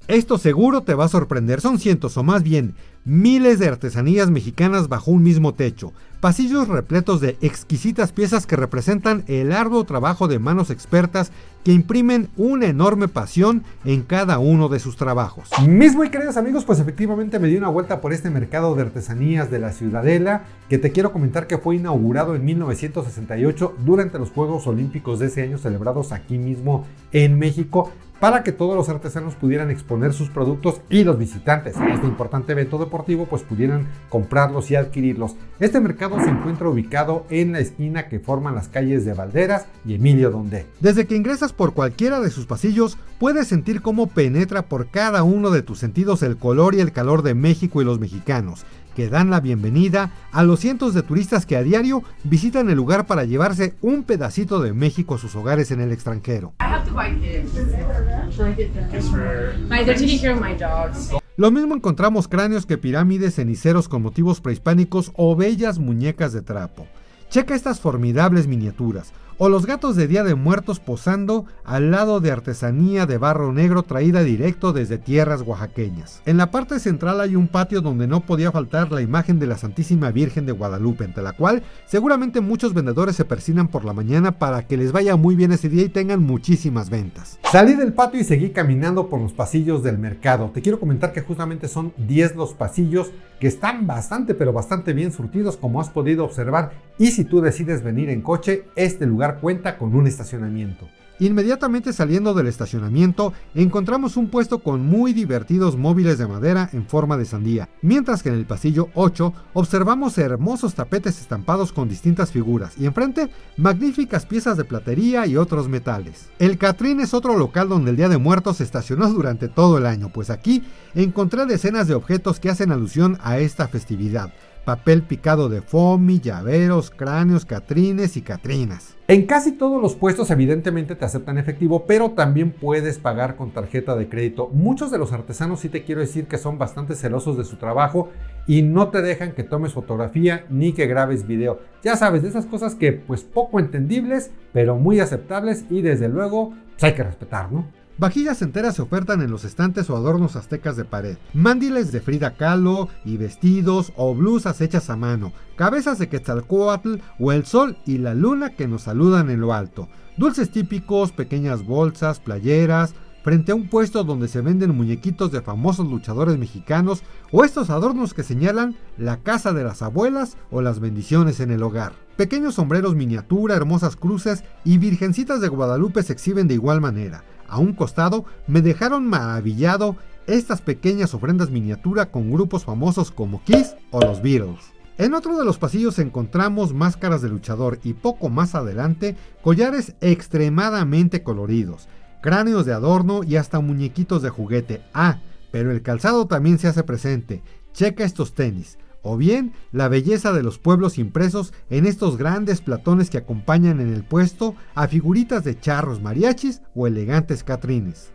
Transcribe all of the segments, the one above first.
Esto seguro te va a sorprender, son cientos o más bien miles de artesanías mexicanas bajo un mismo techo, pasillos repletos de exquisitas piezas que representan el arduo trabajo de manos expertas que imprimen una enorme pasión en cada uno de sus trabajos. Mis muy queridos amigos, pues efectivamente me di una vuelta por este mercado de artesanías de la Ciudadela, que te quiero comentar que fue inaugurado en 1968 durante los Juegos Olímpicos de ese año celebrados aquí mismo en México, para que todos los artesanos pudieran exponer sus productos y los visitantes a este importante evento deportivo pues pudieran comprarlos y adquirirlos. Este mercado se encuentra ubicado en la esquina que forman las calles de Valderas y Emilio Dondé. Desde que ingresas por cualquiera de sus pasillos, puedes sentir cómo penetra por cada uno de tus sentidos el color y el calor de México y los mexicanos, que dan la bienvenida a los cientos de turistas que a diario visitan el lugar para llevarse un pedacito de México a sus hogares en el extranjero. Lo mismo encontramos cráneos que pirámides, ceniceros con motivos prehispánicos o bellas muñecas de trapo. Checa estas formidables miniaturas, o los gatos de Día de Muertos posando al lado de artesanía de barro negro traída directo desde tierras oaxaqueñas. En la parte central hay un patio donde no podía faltar la imagen de la Santísima Virgen de Guadalupe, ante la cual seguramente muchos vendedores se persignan por la mañana para que les vaya muy bien ese día y tengan muchísimas ventas. Salí del patio y seguí caminando por los pasillos del mercado. Te quiero comentar que justamente son 10 los pasillos que están bastante pero bastante bien surtidos, como has podido observar, y si tú decides venir en coche, este lugar cuenta con un estacionamiento. Inmediatamente saliendo del estacionamiento, encontramos un puesto con muy divertidos móviles de madera en forma de sandía, mientras que en el pasillo 8 observamos hermosos tapetes estampados con distintas figuras y enfrente magníficas piezas de platería y otros metales. El Catrín es otro local donde el Día de Muertos se estacionó durante todo el año, pues aquí encontré decenas de objetos que hacen alusión a esta festividad. Papel picado de foamy, llaveros, cráneos, catrines y catrinas. En casi todos los puestos evidentemente te aceptan efectivo, pero también puedes pagar con tarjeta de crédito. Muchos de los artesanos, sí te quiero decir, que son bastante celosos de su trabajo y no te dejan que tomes fotografía ni que grabes video. Ya sabes, de esas cosas que pues poco entendibles, pero muy aceptables y desde luego pues hay que respetar, ¿no? Vajillas enteras se ofertan en los estantes o adornos aztecas de pared, mándiles de Frida Kahlo y vestidos o blusas hechas a mano, cabezas de Quetzalcóatl o el sol y la luna que nos saludan en lo alto, dulces típicos, pequeñas bolsas, playeras, frente a un puesto donde se venden muñequitos de famosos luchadores mexicanos o estos adornos que señalan la casa de las abuelas o las bendiciones en el hogar. Pequeños sombreros miniatura, hermosas cruces y virgencitas de Guadalupe se exhiben de igual manera. A un costado me dejaron maravillado estas pequeñas ofrendas miniatura con grupos famosos como Kiss o los Beatles. En otro de los pasillos encontramos máscaras de luchador y poco más adelante collares extremadamente coloridos, cráneos de adorno y hasta muñequitos de juguete. Pero el calzado también se hace presente. Checa estos tenis. O bien la belleza de los pueblos impresos en estos grandes platones que acompañan en el puesto a figuritas de charros, mariachis o elegantes catrines.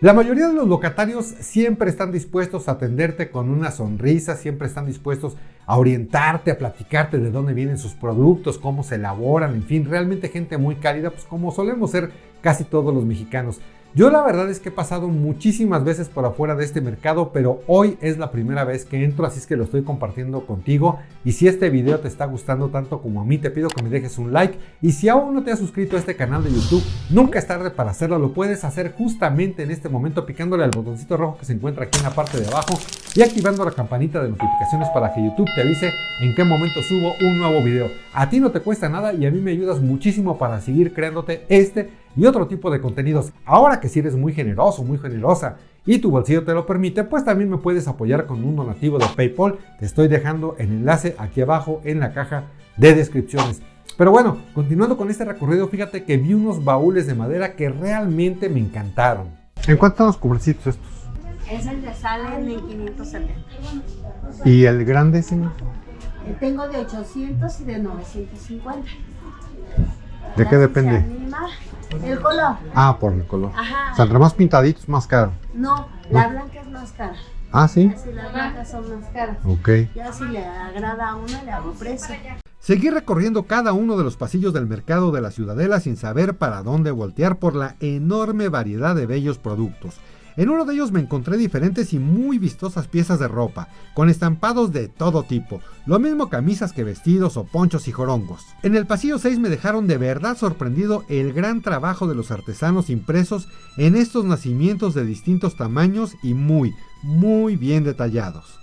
La mayoría de los locatarios siempre están dispuestos a atenderte con una sonrisa, siempre están dispuestos a orientarte, a platicarte de dónde vienen sus productos, cómo se elaboran, en fin, realmente gente muy cálida, pues como solemos ser casi todos los mexicanos. Yo la verdad es que he pasado muchísimas veces por afuera de este mercado, pero hoy es la primera vez que entro, así es que lo estoy compartiendo contigo. Y si este video te está gustando tanto como a mí, te pido que me dejes un like. Y si aún no te has suscrito a este canal de YouTube, nunca es tarde para hacerlo. Lo puedes hacer justamente en este momento picándole al botoncito rojo que se encuentra aquí en la parte de abajo y activando la campanita de notificaciones para que YouTube te avise en qué momento subo un nuevo video. A ti no te cuesta nada y a mí me ayudas muchísimo para seguir creándote este y otro tipo de contenidos. Ahora que si eres muy generoso, muy generosa y tu bolsillo te lo permite, pues también me puedes apoyar con un donativo de PayPal. Te estoy dejando el enlace aquí abajo en la caja de descripciones. Pero bueno, continuando con este recorrido, fíjate que vi unos baúles de madera que realmente me encantaron. ¿En cuánto están los cofrecitos estos? Es el de sale en 1570. ¿Y el grande, señor? Tengo de 800 y de 950. ¿De qué depende? El color. Ah, por el color. Ajá. O sea, entre más pintaditos, más caro. No, la blanca es más cara. Ah, ¿sí? Así las blancas son más caras. Ok. Ya si le agrada a uno, le hago precio. Seguí recorriendo cada uno de los pasillos del mercado de la Ciudadela sin saber para dónde voltear por la enorme variedad de bellos productos. En uno de ellos me encontré diferentes y muy vistosas piezas de ropa, con estampados de todo tipo, lo mismo camisas que vestidos o ponchos y jorongos. En el pasillo 6 me dejaron de verdad sorprendido el gran trabajo de los artesanos impresos en estos nacimientos de distintos tamaños y muy bien detallados.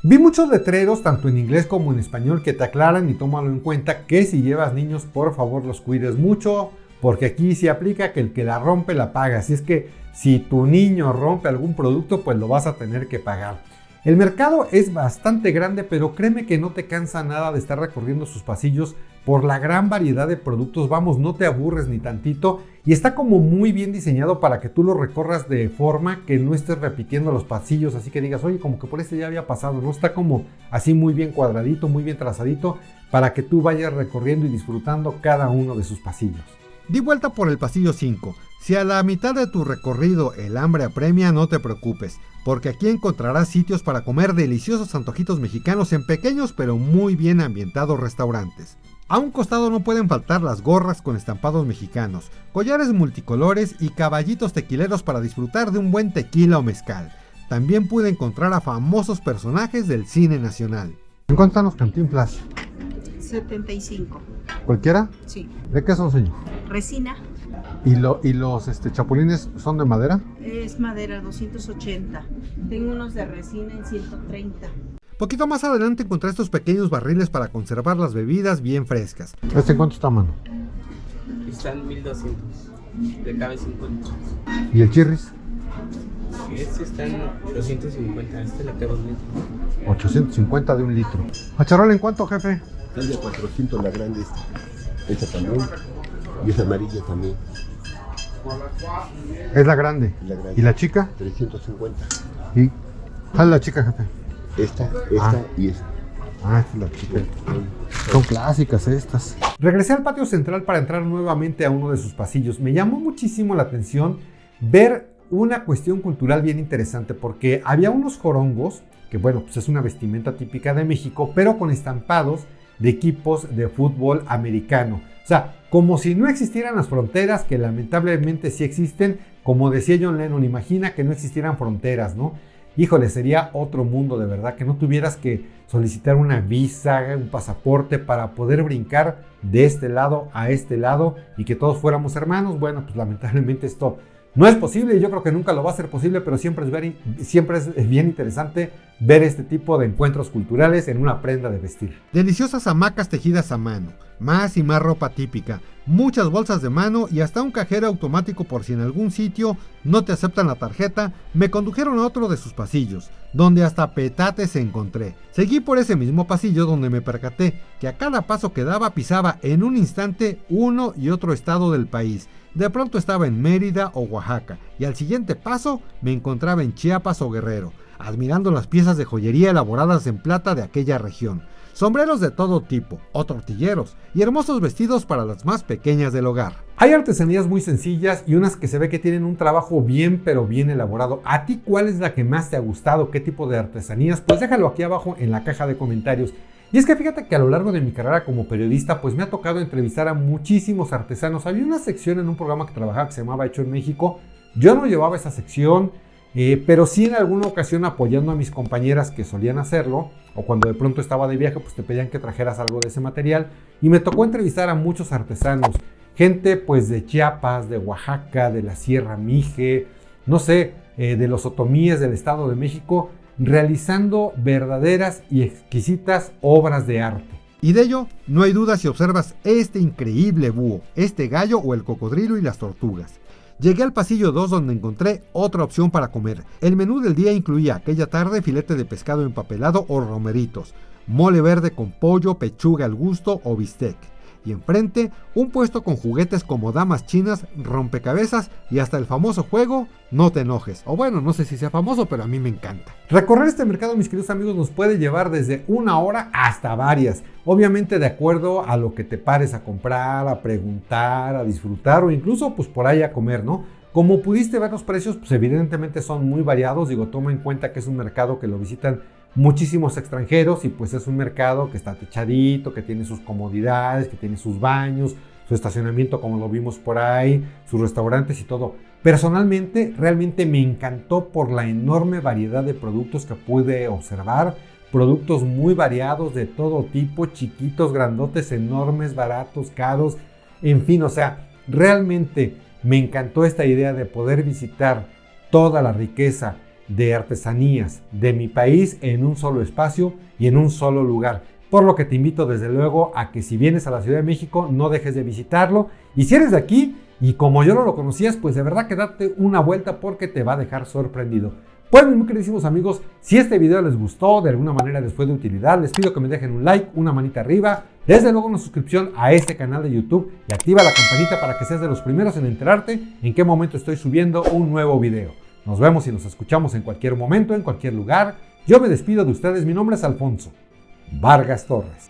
Vi muchos letreros, tanto en inglés como en español, que te aclaran y tómalo en cuenta que si llevas niños, por favor los cuides mucho, porque aquí se aplica que el que la rompe la paga, así es que si tu niño rompe algún producto, pues lo vas a tener que pagar. El mercado es bastante grande, pero créeme que no te cansa nada de estar recorriendo sus pasillos por la gran variedad de productos. Vamos, no te aburres ni tantito y está como muy bien diseñado para que tú lo recorras de forma que no estés repitiendo los pasillos, así que digas, oye, como que por este ya había pasado, ¿no? Está como así muy bien cuadradito, muy bien trazadito para que tú vayas recorriendo y disfrutando cada uno de sus pasillos. Di vuelta por el pasillo 5. Si a la mitad de tu recorrido el hambre apremia, no te preocupes, porque aquí encontrarás sitios para comer deliciosos antojitos mexicanos en pequeños pero muy bien ambientados restaurantes. A un costado no pueden faltar las gorras con estampados mexicanos, collares multicolores y caballitos tequileros para disfrutar de un buen tequila o mezcal. También pude encontrar a famosos personajes del cine nacional. ¿En cuánto están los Cantinflas? 75. ¿Cualquiera? Sí. ¿De qué son, señor? Resina. ¿Y los chapulines son de madera? Es madera 280. Tengo unos de resina en 130. Poquito más adelante encontré estos pequeños barriles para conservar las bebidas bien frescas. ¿Este en cuánto está, mano? Están 1200. Le cabe 50. ¿Y el chirris? Este está en 250. Este le cabe 1 litro. 850 de 1 litro. ¿A charola en cuánto, jefe? Es de 400 la grande esta también. Y esa amarilla también. Es la grande. ¿Y la chica? 350. ¿Y cuál es la chica, jefe? Esta y esta. Ah, esta es la chica. Son clásicas estas. Regresé al patio central para entrar nuevamente a uno de sus pasillos. Me llamó muchísimo la atención ver una cuestión cultural bien interesante, porque había unos jorongos, que bueno, pues es una vestimenta típica de México, pero con estampados de equipos de fútbol americano. O sea, como si no existieran las fronteras, que lamentablemente sí existen. Como decía John Lennon, imagina que no existieran fronteras, ¿no? Híjole, sería otro mundo de verdad, que no tuvieras que solicitar una visa, un pasaporte para poder brincar de este lado a este lado y que todos fuéramos hermanos. Bueno, pues lamentablemente esto no es posible y yo creo que nunca lo va a ser posible, pero siempre es bien interesante ver este tipo de encuentros culturales en una prenda de vestir. Deliciosas hamacas tejidas a mano, más y más ropa típica, muchas bolsas de mano y hasta un cajero automático por si en algún sitio no te aceptan la tarjeta. Me condujeron a otro de sus pasillos, donde hasta petates encontré. Seguí por ese mismo pasillo donde me percaté que a cada paso que daba pisaba en un instante uno y otro estado del país. De pronto estaba en Mérida o Oaxaca y al siguiente paso me encontraba en Chiapas o Guerrero, admirando las piezas de joyería elaboradas en plata de aquella región, sombreros de todo tipo, o tortilleros, y hermosos vestidos para las más pequeñas del hogar. Hay artesanías muy sencillas y unas que se ve que tienen un trabajo bien pero bien elaborado. ¿A ti cuál es la que más te ha gustado? ¿Qué tipo de artesanías? Pues déjalo aquí abajo en la caja de comentarios. Y es que fíjate que a lo largo de mi carrera como periodista, pues me ha tocado entrevistar a muchísimos artesanos. Había una sección en un programa que trabajaba que se llamaba Hecho en México. Yo no llevaba esa sección, pero sí en alguna ocasión apoyando a mis compañeras que solían hacerlo, o cuando de pronto estaba de viaje, pues te pedían que trajeras algo de ese material. Y me tocó entrevistar a muchos artesanos, gente pues de Chiapas, de Oaxaca, de la Sierra Mije, no sé, de los otomíes del Estado de México, realizando verdaderas y exquisitas obras de arte. Y de ello no hay duda si observas este increíble búho, este gallo o el cocodrilo y las tortugas. Llegué al pasillo 2 donde encontré otra opción para comer. El menú del día incluía aquella tarde filete de pescado empapelado o romeritos, mole verde con pollo, pechuga al gusto o bistec. Y enfrente, un puesto con juguetes como damas chinas, rompecabezas y hasta el famoso juego No te enojes. O bueno, no sé si sea famoso, pero a mí me encanta. Recorrer este mercado, mis queridos amigos, nos puede llevar desde una hora hasta varias. Obviamente de acuerdo a lo que te pares a comprar, a preguntar, a disfrutar o incluso pues por ahí a comer, ¿no? Como pudiste ver, los precios pues evidentemente son muy variados. Digo, toma en cuenta que es un mercado que lo visitan muchísimos extranjeros y pues es un mercado que está techadito, que tiene sus comodidades, que tiene sus baños, su estacionamiento como lo vimos por ahí, sus restaurantes y todo. Personalmente, realmente me encantó por la enorme variedad de productos que pude observar, productos muy variados de todo tipo, chiquitos, grandotes, enormes, baratos, caros, en fin, o sea, realmente me encantó esta idea de poder visitar toda la riqueza de artesanías de mi país en un solo espacio y en un solo lugar. Por lo que te invito desde luego a que si vienes a la Ciudad de México no dejes de visitarlo, y si eres de aquí y como yo no lo conocías, pues de verdad que date una vuelta porque te va a dejar sorprendido. Pues mis muy queridísimos amigos, si este video les gustó, de alguna manera les fue de utilidad, les pido que me dejen un like, una manita arriba, desde luego una suscripción a este canal de YouTube y activa la campanita para que seas de los primeros en enterarte en qué momento estoy subiendo un nuevo video. Nos vemos y nos escuchamos en cualquier momento, en cualquier lugar. Yo me despido de ustedes, mi nombre es Alfonso Vargas Torres.